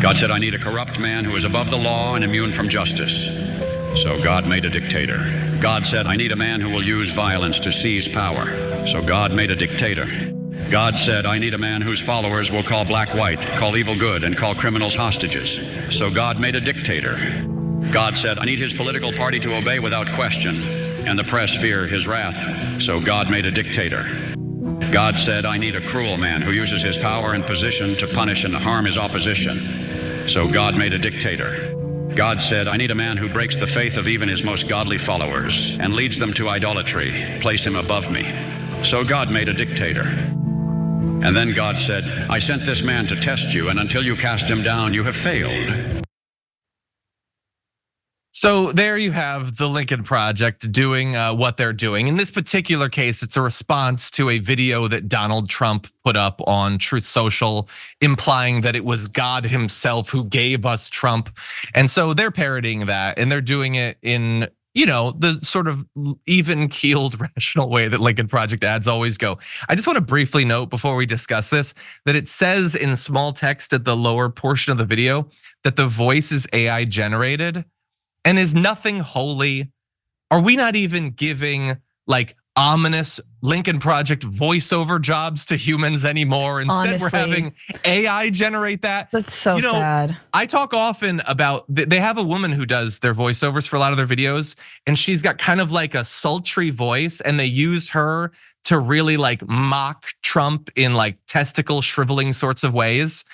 God said, I need a corrupt man who is above the law and immune from justice. So God made a dictator. God said, I need a man who will use violence to seize power. So God made a dictator. God said, I need a man whose followers will call black white, call evil good, and call criminals hostages. So God made a dictator. God said, I need his political party to obey without question, and the press fear his wrath. So God made a dictator. God said, I need a cruel man who uses his power and position to punish and harm his opposition. So God made a dictator. God said, I need a man who breaks the faith of even his most godly followers and leads them to idolatry, place him above me. So God made a dictator. And then God said, I sent this man to test you, and until you cast him down, you have failed. So there you have the Lincoln Project doing what they're doing. In this particular case, it's a response to a video that Donald Trump put up on Truth Social, implying that it was God himself who gave us Trump. And so they're parodying that, and they're doing it in, the sort of even-keeled, rational way that Lincoln Project ads always go. I just want to briefly note before we discuss this, that it says in small text at the lower portion of the video that the voice is AI generated. And is nothing holy? Are we not even giving like ominous Lincoln Project voiceover jobs to humans anymore? Instead, Honestly, we're having AI generate that. That's so sad. I talk often about, they have a woman who does their voiceovers for a lot of their videos, and she's got kind of like a sultry voice, and they use her to really like mock Trump in like testicle shriveling sorts of ways.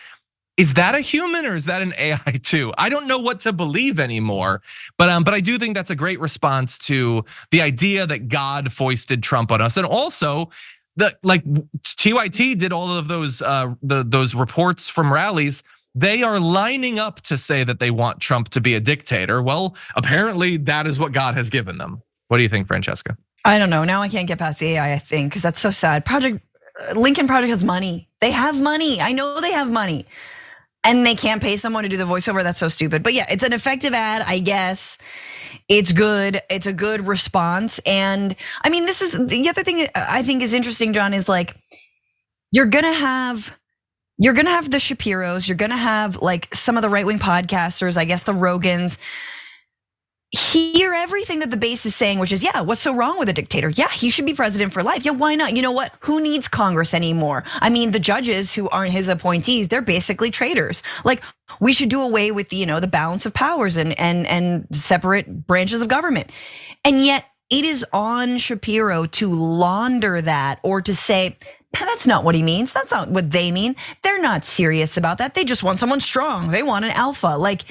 Is that a human or is that an AI too? I don't know what to believe anymore, but I do think that's a great response to the idea that God foisted Trump on us, and also that like TYT did all of those reports from rallies. They are lining up to say that they want Trump to be a dictator. Well, apparently that is what God has given them. What do you think, Francesca? I don't know. Now I can't get past the AI thing because that's so sad. Lincoln Project has money. They have money. I know they have money. And they can't pay someone to do the voiceover. That's so stupid. But yeah, it's an effective ad, I guess. It's good. It's a good response. And I mean, this is the other thing I think is interesting, John, is like you're gonna have the Shapiros, you're gonna have like some of the right-wing podcasters, I guess the Rogans, hear everything that the base is saying, which is, yeah, what's so wrong with a dictator? Yeah, he should be president for life. Yeah, why not? You know what? Who needs Congress anymore? I mean, the judges who aren't his appointees, they're basically traitors. Like, we should do away with the balance of powers and separate branches of government. And yet it is on Shapiro to launder that or to say, that's not what he means. That's not what they mean. They're not serious about that. They just want someone strong. They want an alpha. Like,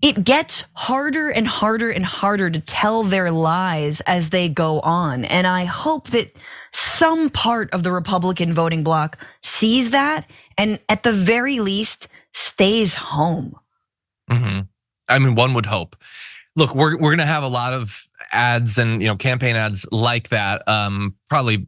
it gets harder and harder and harder to tell their lies as they go on. And I hope that some part of the Republican voting bloc sees that and at the very least stays home. I mean, one would hope. Look, we're gonna have a lot of ads and campaign ads like that. Probably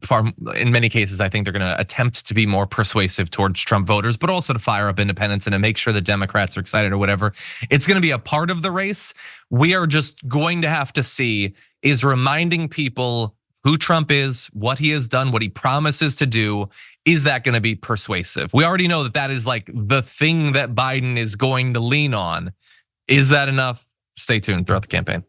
in many cases, I think they're gonna attempt to be more persuasive towards Trump voters, but also to fire up independents and to make sure the Democrats are excited or whatever. It's gonna be a part of the race. We are just going to have to see is reminding people who Trump is, what he has done, what he promises to do. Is that gonna be persuasive? We already know that is like the thing that Biden is going to lean on. Is that enough? Stay tuned throughout the campaign.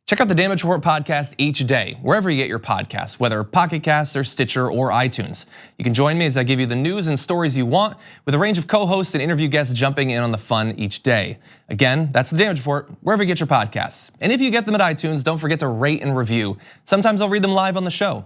Check out the Damage Report podcast each day, wherever you get your podcasts, whether Pocket Casts or Stitcher or iTunes. You can join me as I give you the news and stories you want, with a range of co-hosts and interview guests jumping in on the fun each day. Again, that's the Damage Report, wherever you get your podcasts. And if you get them at iTunes, don't forget to rate and review. Sometimes I'll read them live on the show.